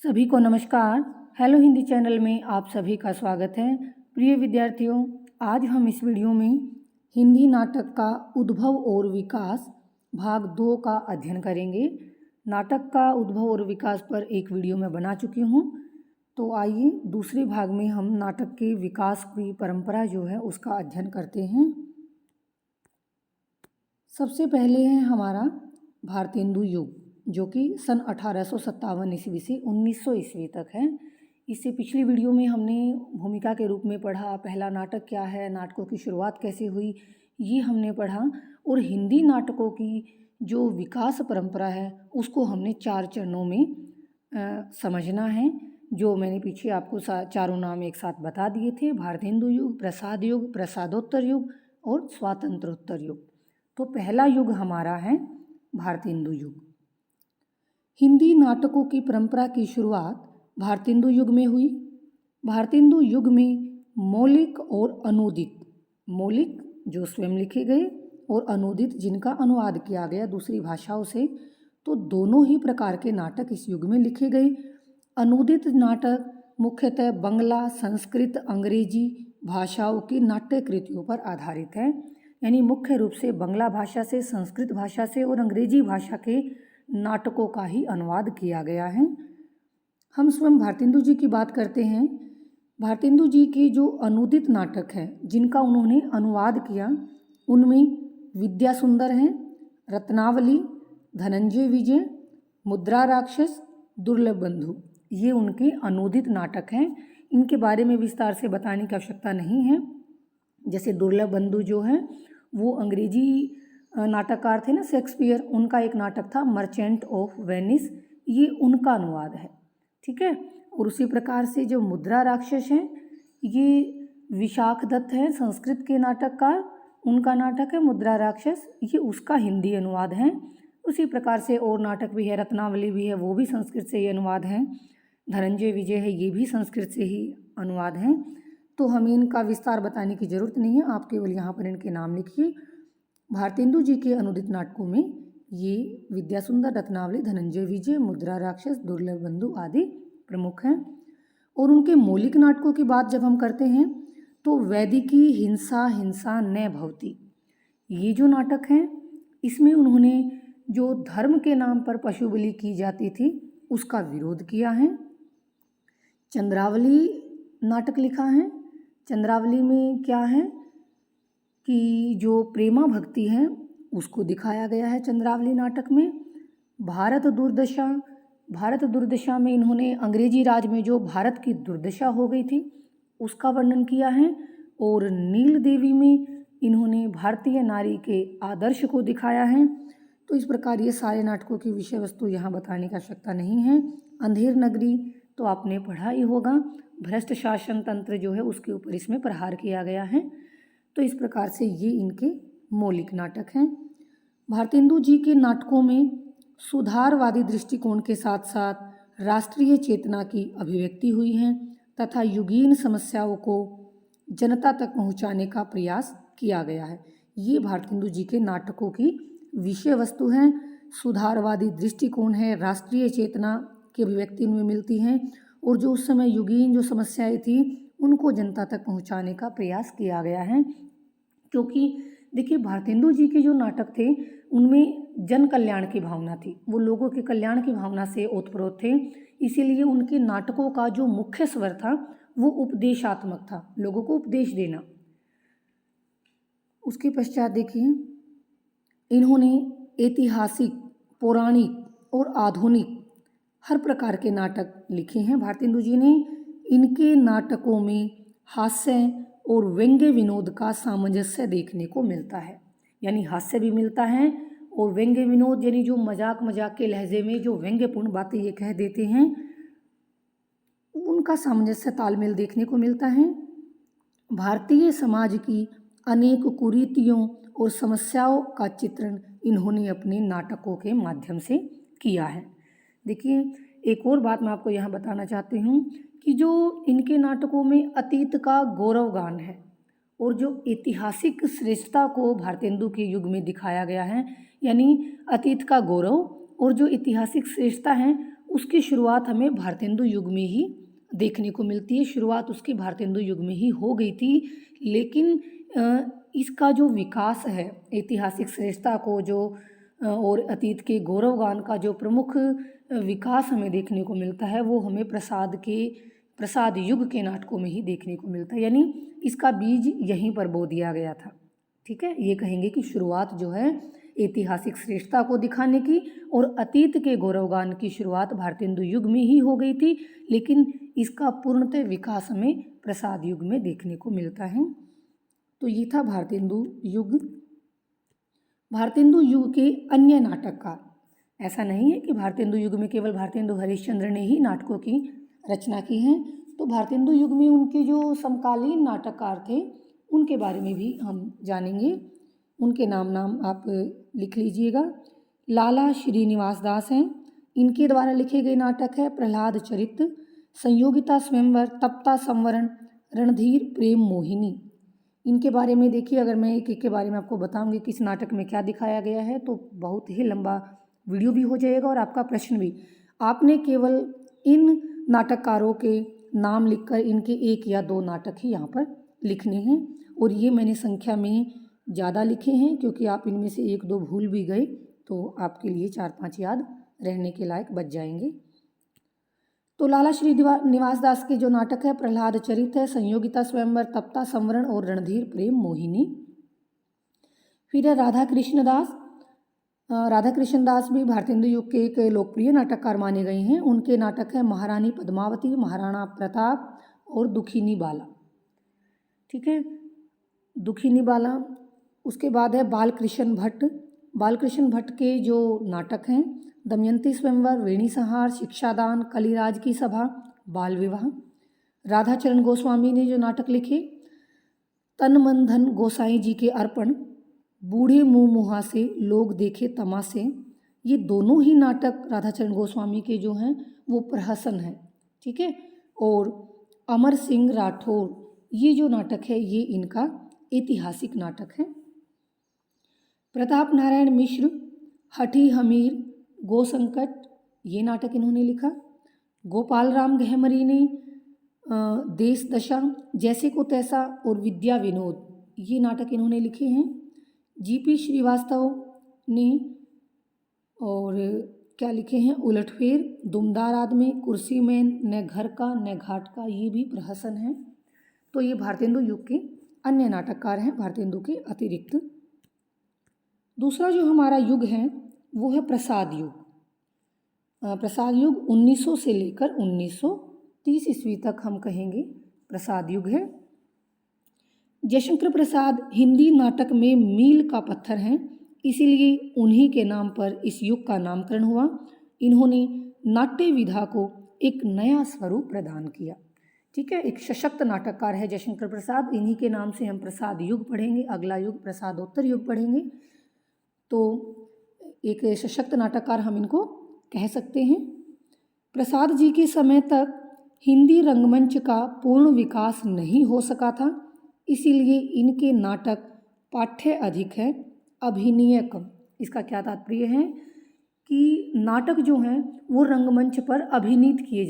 सभी को नमस्कार। हेलो हिंदी चैनल में आप सभी का स्वागत है। प्रिय विद्यार्थियों, आज हम इस वीडियो में हिंदी नाटक का उद्भव और विकास भाग 2 का अध्ययन करेंगे। नाटक का उद्भव और विकास पर एक वीडियो मैं बना चुकी हूँ, तो आइए दूसरे भाग में हम नाटक के विकास की परंपरा जो है उसका अध्ययन करते हैं। सबसे पहले है हमारा भारतेंदु युग, जो कि सन 1857 ईस्वी से 1900 ईस्वी तक है। इससे पिछली वीडियो में हमने भूमिका के रूप में पढ़ा, पहला नाटक क्या है, नाटकों की शुरुआत कैसे हुई, ये हमने पढ़ा। और हिंदी नाटकों की जो विकास परंपरा है उसको हमने 4 चरणों में समझना है, जो मैंने पीछे आपको चारों नाम एक साथ बता दिए थे: भारतेंदु युग, प्रसाद युग, प्रसादोत्तर युग और स्वातंत्रोत्तर युग। तो पहला युग हमारा है भारतेंदु युग। हिंदी नाटकों की परंपरा की शुरुआत भारतेंदु युग में हुई। भारतेंदु युग में मौलिक और अनूदित, मौलिक जो स्वयं लिखे गए और अनूदित जिनका अनुवाद किया गया दूसरी भाषाओं से, तो दोनों ही प्रकार के नाटक इस युग में लिखे गए। अनूदित नाटक मुख्यतः बंगला, संस्कृत, अंग्रेजी भाषाओं की नाट्य कृतियों पर आधारित है। यानी मुख्य रूप से बंगला भाषा से, संस्कृत भाषा से और अंग्रेजी भाषा के नाटकों का ही अनुवाद किया गया है। हम स्वयं भारतेंदु जी की बात करते हैं। भारतेंदु जी के जो अनूदित नाटक हैं जिनका उन्होंने अनुवाद किया, उनमें विद्या सुंदर हैं, रत्नावली, धनंजय विजय, मुद्रा राक्षस, दुर्लभ बंधु, ये उनके अनूदित नाटक हैं। इनके बारे में विस्तार से बताने की आवश्यकता नहीं है। जैसे दुर्लभ बंधु जो है वो अंग्रेजी नाटककार थे ना, शेक्सपियर, उनका एक नाटक था मर्चेंट ऑफ वेनिस, ये उनका अनुवाद है, ठीक है। और उसी प्रकार से जो मुद्रा राक्षस हैं, ये विशाख दत्त हैं, संस्कृत के नाटककार, उनका नाटक है मुद्रा राक्षस, ये उसका हिंदी अनुवाद है। उसी प्रकार से और नाटक भी है, रत्नावली भी है, वो भी संस्कृत से ही अनुवाद है। धनंजय विजय है, ये भी संस्कृत से ही अनुवाद हैं। तो हमें इनका विस्तार बताने की ज़रूरत नहीं है, आप केवल यहाँ पर इनके नाम लिखिए। भारतेंदु जी के अनुदित नाटकों में ये विद्या सुंदर, रत्नावली, धनंजय विजय, मुद्रा राक्षस, दुर्लभ बंधु आदि प्रमुख हैं। और उनके मौलिक नाटकों की बात जब हम करते हैं तो वैदिकी हिंसा हिंसा न भवति, ये जो नाटक हैं इसमें उन्होंने जो धर्म के नाम पर पशु बलि की जाती थी उसका विरोध किया है। चंद्रावली नाटक लिखा है। चंद्रावली में क्या है कि जो प्रेमा भक्ति है उसको दिखाया गया है चंद्रावली नाटक में। भारत दुर्दशा में इन्होंने अंग्रेजी राज में जो भारत की दुर्दशा हो गई थी उसका वर्णन किया है। और नील देवी में इन्होंने भारतीय नारी के आदर्श को दिखाया है। तो इस प्रकार ये सारे नाटकों की विषय वस्तु यहाँ बताने की आवश्यकता नहीं है। अंधेर नगरी तो आपने पढ़ा ही होगा, भ्रष्ट शासन तंत्र जो है उसके ऊपर इसमें प्रहार किया गया है। तो इस प्रकार से ये इनके मौलिक नाटक हैं। भारतेंदु जी के नाटकों में सुधारवादी दृष्टिकोण के साथ साथ राष्ट्रीय चेतना की अभिव्यक्ति हुई है तथा युगीन समस्याओं को जनता तक पहुंचाने का प्रयास किया गया है। ये भारतेंदु जी के नाटकों की विषय वस्तु हैं। सुधारवादी दृष्टिकोण है, राष्ट्रीय चेतना की अभिव्यक्ति उनमें मिलती हैं और जो उस समय युगीन जो समस्याएं थी उनको जनता तक पहुंचाने का प्रयास किया गया है। क्योंकि देखिए भारतेंदु जी के जो नाटक थे उनमें जन कल्याण की भावना थी, वो लोगों के कल्याण की भावना से ओतप्रोत थे। इसीलिए उनके नाटकों का जो मुख्य स्वर था वो उपदेशात्मक था, लोगों को उपदेश देना। उसके पश्चात देखिए इन्होंने ऐतिहासिक, पौराणिक और आधुनिक हर प्रकार के नाटक लिखे हैं भारतेंदु जी ने। इनके नाटकों में हास्य और व्यंग्य विनोद का सामंजस्य देखने को मिलता है। यानी हास्य भी मिलता है और व्यंग्य विनोद यानी जो मजाक के लहजे में जो व्यंग्यपूर्ण बातें ये कह देते हैं उनका सामंजस्य तालमेल देखने को मिलता है। भारतीय समाज की अनेक कुरीतियों और समस्याओं का चित्रण इन्होंने अपने नाटकों के माध्यम से किया है। देखिए एक और बात मैं आपको यहाँ बताना चाहती हूँ कि जो इनके नाटकों में अतीत का गौरवगान है और जो ऐतिहासिक श्रेष्ठता को भारतेंदु के युग में दिखाया गया है, यानी अतीत का गौरव और जो ऐतिहासिक श्रेष्ठता है उसकी शुरुआत हमें भारतेंदु युग में ही देखने को मिलती है। शुरुआत उसकी भारतेंदु युग में ही हो गई थी, लेकिन इसका जो विकास है, ऐतिहासिक श्रेष्ठता को जो और अतीत के गौरवगान का जो प्रमुख विकास हमें देखने को मिलता है, वो हमें प्रसाद युग के नाटकों में ही देखने को मिलता है। यानी इसका बीज यहीं पर बो दिया गया था। ठीक है, ये कहेंगे कि शुरुआत जो है ऐतिहासिक श्रेष्ठता को दिखाने की और अतीत के गौरवगान की शुरुआत भारतेंदु युग में ही हो गई थी, लेकिन इसका पूर्णतः विकास हमें प्रसाद युग में देखने को मिलता है। तो ये था भारतेंदु युग। भारतेंदु युग के अन्य नाटककार, ऐसा नहीं है कि भारतेंदु युग में केवल भारतेंदु हरिश्चंद्र ने ही नाटकों की रचना की है। तो भारतेंदु युग में उनके जो समकालीन नाटककार थे उनके बारे में भी हम जानेंगे। उनके नाम आप लिख लीजिएगा। लाला श्रीनिवास दास हैं, इनके द्वारा लिखे गए नाटक है प्रहलाद चरित, संयोगिता स्वयंवर, तप्ता संवरण, रणधीर प्रेम मोहिनी। इनके बारे में देखिए, अगर मैं एक एक के बारे में आपको बताऊंगी किस नाटक में क्या दिखाया गया है तो बहुत ही लंबा वीडियो भी हो जाएगा और आपका प्रश्न भी। आपने केवल इन नाटककारों के नाम लिखकर इनके 1 या 2 नाटक ही यहाँ पर लिखने हैं, और ये मैंने संख्या में ज़्यादा लिखे हैं क्योंकि आप इनमें से 1-2 भूल भी गए तो आपके लिए 4-5 याद रहने के लायक बच जाएंगे। तो लाला श्रीनिवास दास के जो नाटक है प्रहलाद चरित है, संयोगिता स्वयंवर, तप्ता संवरण और रणधीर प्रेम मोहिनी। फिर है राधा कृष्ण दास भी भारतेंदु युग के एक लोकप्रिय नाटककार माने गए हैं। उनके नाटक है महारानी पद्मावती, महाराणा प्रताप और दुखिनी बाला। ठीक है, दुखिनी बाला। उसके बाद है बालकृष्ण भट्ट के जो नाटक हैं दमयंती स्वयंवर, वेणी संहार, शिक्षादान, कलिराज की सभा, बाल विवाह। राधाचरण गोस्वामी ने जो नाटक लिखे तन मन धन गोसाई जी के अर्पण, बूढ़े मुँह मुहासे, लोग देखे तमासे, ये दोनों ही नाटक राधाचरण गोस्वामी के जो हैं वो प्रहसन हैं। ठीक है, और अमर सिंह राठौर, ये जो नाटक है ये इनका ऐतिहासिक नाटक है। प्रताप नारायण मिश्र हठी हमीर, गोसंकट, ये नाटक इन्होंने लिखा। गोपाल राम गहमरी ने देश दशा, जैसे को तैसा और विद्या विनोद, ये नाटक इन्होंने लिखे हैं। जीपी श्रीवास्तव ने और क्या लिखे हैं उलटफेर, दुमदार आदमी, कुर्सी में, न घर का न घाट का, ये भी प्रहसन है। तो ये भारतेंदु युग के अन्य नाटककार हैं भारतेंदु के अतिरिक्त। दूसरा जो हमारा युग है वो है प्रसाद युग। प्रसाद युग 1900 से लेकर 1930 ईस्वी तक हम कहेंगे प्रसाद युग है। जयशंकर प्रसाद हिंदी नाटक में मील का पत्थर हैं, इसीलिए उन्हीं के नाम पर इस युग का नामकरण हुआ। इन्होंने नाट्य विधा को एक नया स्वरूप प्रदान किया। ठीक है, एक सशक्त नाटककार है जयशंकर प्रसाद, इन्हीं के नाम से हम प्रसाद युग पढ़ेंगे, अगला युग प्रसादोत्तर युग पढ़ेंगे। तो एक सशक्त नाटककार हम इनको कह सकते हैं। प्रसाद जी के समय तक हिंदी रंगमंच का पूर्ण विकास नहीं हो सका था, इसीलिए इनके नाटक पाठ्य अधिक है, अभिनय कम। इसका क्या तात्पर्य है कि नाटक जो हैं वो रंगमंच पर अभिनीत किए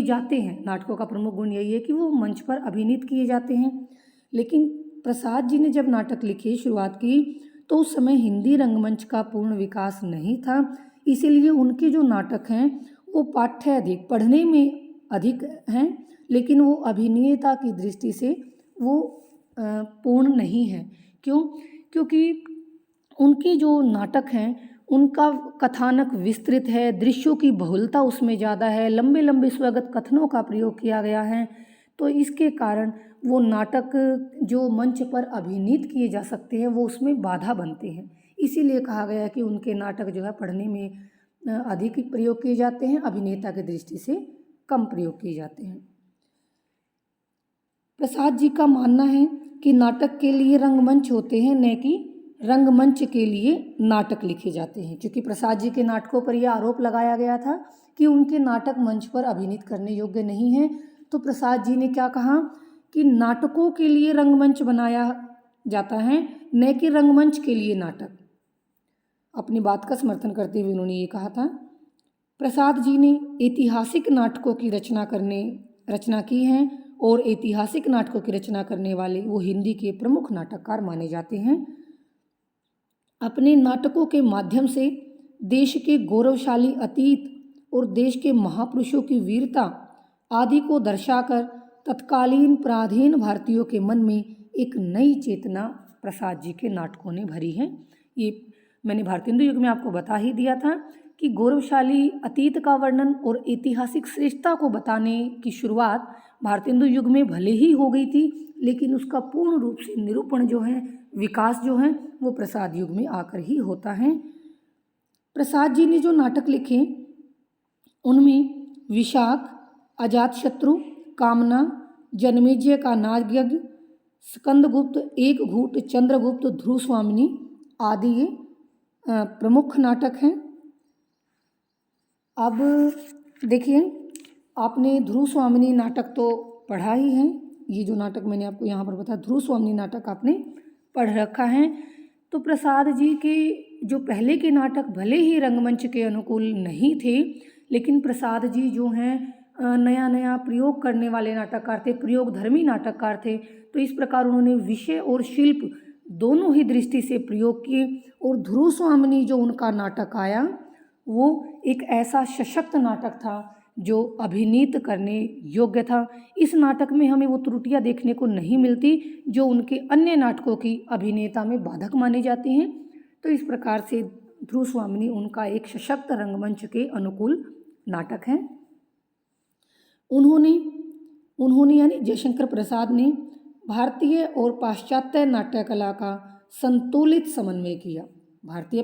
जाते हैं। नाटकों का प्रमुख गुण यही है कि वो मंच पर अभिनीत किए जाते हैं। लेकिन प्रसाद जी ने जब नाटक लिखे शुरुआत की तो उस समय हिंदी रंगमंच का पूर्ण विकास नहीं था, इसीलिए उनके जो नाटक हैं वो पाठ्य अधिक, पढ़ने में अधिक हैं, लेकिन वो अभिनेता की दृष्टि से वो पूर्ण नहीं है। क्यों? क्योंकि उनके जो नाटक हैं उनका कथानक विस्तृत है, दृश्यों की बहुलता उसमें ज़्यादा है, लंबे लंबे स्वगत कथनों का प्रयोग किया गया है। तो इसके कारण वो नाटक जो मंच पर अभिनीत किए जा सकते हैं वो उसमें बाधा बनते हैं। इसीलिए कहा गया कि उनके नाटक जो है पढ़ने में अधिक प्रयोग किए जाते हैं, अभिनेता की दृष्टि से कम प्रयोग किए जाते हैं। प्रसाद जी का मानना है कि नाटक के लिए रंगमंच होते हैं, न कि रंगमंच के लिए नाटक लिखे जाते हैं। क्योंकि प्रसाद जी के नाटकों पर यह आरोप लगाया गया था कि उनके नाटक मंच पर अभिनीत करने योग्य नहीं हैं। तो प्रसाद जी ने क्या कहा कि नाटकों के लिए रंगमंच बनाया जाता है, न कि रंगमंच के लिए नाटक। अपनी बात का समर्थन करते हुए उन्होंने ये कहा था। प्रसाद जी ने ऐतिहासिक नाटकों की रचना की है और ऐतिहासिक नाटकों की रचना करने वाले वो हिंदी के प्रमुख नाटककार माने जाते हैं। अपने नाटकों के माध्यम से देश के गौरवशाली अतीत और देश के महापुरुषों की वीरता आदि को दर्शाकर तत्कालीन पराधीन भारतीयों के मन में एक नई चेतना प्रसाद जी के नाटकों ने भरी है। ये मैंने भारतेंदु युग में आपको बता ही दिया था कि गौरवशाली अतीत का वर्णन और ऐतिहासिक श्रेष्ठता को बताने की शुरुआत भारतेंदु युग में भले ही हो गई थी, लेकिन उसका पूर्ण रूप से निरूपण जो है, विकास जो है, वो प्रसाद युग में आकर ही होता है। प्रसाद जी ने जो नाटक लिखे उनमें विशाख, अजातशत्रु, कामना, जनमेजय का नागयज्ञ, स्कंदगुप्त, एक घूट, चंद्रगुप्त, ध्रुव स्वामिनी आदि ये प्रमुख नाटक हैं। अब देखिए, आपने ध्रुव स्वामिनी नाटक तो पढ़ा ही है। ये जो नाटक मैंने आपको यहाँ पर बताया, ध्रुव स्वामिनी नाटक आपने पढ़ रखा है। तो प्रसाद जी के जो पहले के नाटक भले ही रंगमंच के अनुकूल नहीं थे, लेकिन प्रसाद जी जो हैं नया नया प्रयोग करने वाले नाटककार थे, प्रयोगधर्मी नाटककार थे। तो इस प्रकार उन्होंने विषय और शिल्प दोनों ही दृष्टि से प्रयोग किए और ध्रुव स्वामिनी जो उनका नाटक आया वो एक ऐसा सशक्त नाटक था जो अभिनीत करने योग्य था। इस नाटक में हमें वो त्रुटियां देखने को नहीं मिलती जो उनके अन्य नाटकों की अभिनेता में बाधक मानी जाती हैं। तो इस प्रकार से ध्रुव स्वामिनी उनका एक सशक्त रंगमंच के अनुकूल नाटक है। उन्होंने यानी जयशंकर प्रसाद ने भारतीय और पाश्चात्य नाट्य कला का संतुलित समन्वय किया। भारतीय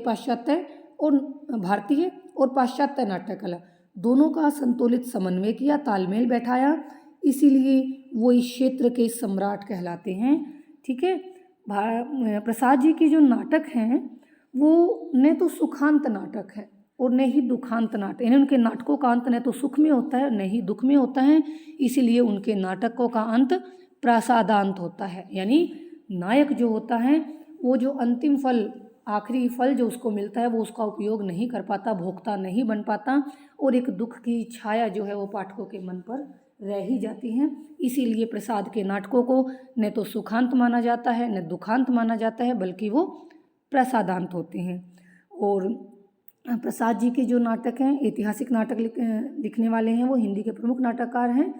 और पाश्चात्य नाट्य कला दोनों का संतुलित समन्वय किया, तालमेल बैठाया, इसीलिए वो इस क्षेत्र के सम्राट कहलाते हैं। ठीक है, प्रसाद जी के जो नाटक हैं वो न तो सुखांत नाटक है और न ही दुखांत नाटक, यानी उनके नाटकों का अंत न तो सुख में होता है न ही दुख में होता है, इसीलिए उनके नाटकों का अंत प्रासादांत होता है। यानी नायक जो होता है वो जो अंतिम फल, आखिरी फल जो उसको मिलता है वो उसका उपयोग नहीं कर पाता, भोक्ता नहीं बन पाता और एक दुख की छाया जो है वो पाठकों के मन पर रह ही जाती है। इसीलिए प्रसाद के नाटकों को न तो सुखांत माना जाता है न दुखांत माना जाता है, बल्कि वो प्रसादांत होते हैं। और प्रसाद जी के जो नाटक हैं, ऐतिहासिक नाटक लिखने वाले हैं, वो हिंदी के प्रमुख नाटककार हैं।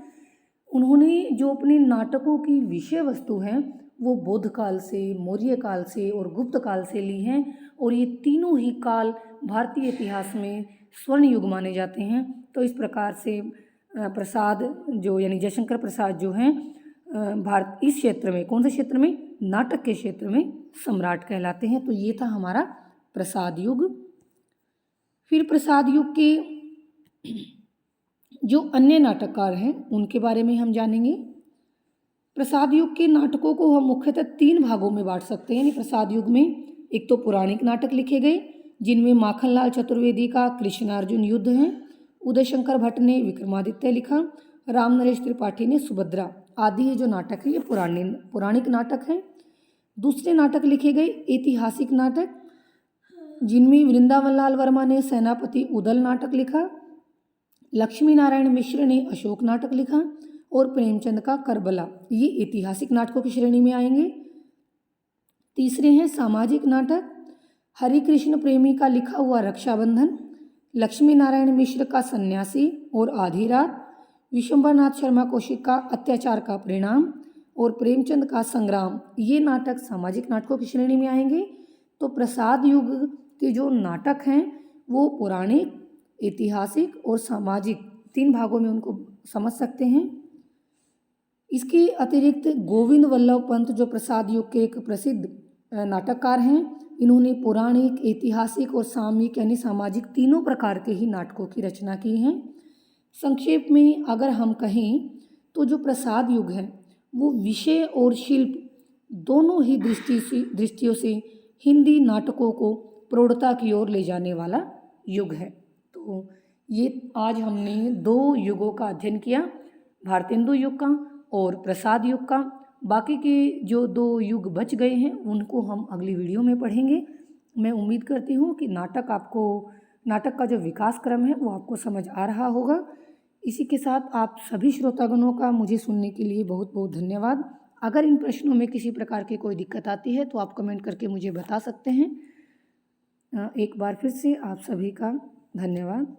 उन्होंने जो अपने नाटकों की विषय वस्तु हैं वो बौद्ध काल से, मौर्य काल से और गुप्त काल से ली हैं और ये तीनों ही काल भारतीय इतिहास में स्वर्ण युग माने जाते हैं। तो इस प्रकार से प्रसाद जो यानी जयशंकर प्रसाद जो हैं भारत इस क्षेत्र में, कौन से क्षेत्र में, नाटक के क्षेत्र में सम्राट कहलाते हैं। तो ये था हमारा प्रसाद युग। फिर प्रसाद युग के जो अन्य नाटककार हैं उनके बारे में हम जानेंगे। प्रसाद युग के नाटकों को हम मुख्यतः 3 भागों में बांट सकते हैं। यानी प्रसाद युग में एक तो पौराणिक नाटक लिखे गए जिनमें माखनलाल चतुर्वेदी का कृष्णार्जुन युद्ध है, उदय शंकर भट्ट ने विक्रमादित्य लिखा, राम नरेश त्रिपाठी ने सुभद्रा आदि ये जो नाटक है ये पौराणिक नाटक हैं। दूसरे नाटक लिखे गए ऐतिहासिक नाटक जिनमें वृंदावन लाल वर्मा ने सेनापति उदल नाटक लिखा, लक्ष्मी नारायण मिश्र ने अशोक नाटक लिखा और प्रेमचंद का करबला, ये ऐतिहासिक नाटकों की श्रेणी में आएंगे। तीसरे हैं सामाजिक नाटक, हरि कृष्ण प्रेमी का लिखा हुआ रक्षाबंधन, लक्ष्मी नारायण मिश्र का सन्यासी और आधी रात, विशंबरनाथ शर्मा कौशिक का अत्याचार का परिणाम और प्रेमचंद का संग्राम, ये नाटक सामाजिक नाटकों की श्रेणी में आएंगे। तो प्रसाद युग के जो नाटक हैं वो पौराणिक, ऐतिहासिक और सामाजिक 3 भागों में उनको समझ सकते हैं। इसके अतिरिक्त गोविंद वल्लभ पंत जो प्रसाद युग के एक प्रसिद्ध नाटककार हैं, इन्होंने पौराणिक, ऐतिहासिक और सामयिक यानी सामाजिक तीनों प्रकार के ही नाटकों की रचना की है। संक्षेप में अगर हम कहें तो जो प्रसाद युग है वो विषय और शिल्प दोनों ही दृष्टियों से हिंदी नाटकों को प्रौढ़ता की ओर ले जाने वाला युग है। तो ये आज हमने 2 युगों का अध्ययन किया, भारतेंदु युग का और प्रसाद युग का। बाकी के जो 2 युग बच गए हैं उनको हम अगली वीडियो में पढ़ेंगे। मैं उम्मीद करती हूँ कि नाटक आपको नाटक का जो विकास क्रम है वो आपको समझ आ रहा होगा। इसी के साथ आप सभी श्रोतागणों का मुझे सुनने के लिए बहुत बहुत धन्यवाद। अगर इन प्रश्नों में किसी प्रकार की कोई दिक्कत आती है तो आप कमेंट करके मुझे बता सकते हैं। एक बार फिर से आप सभी का धन्यवाद।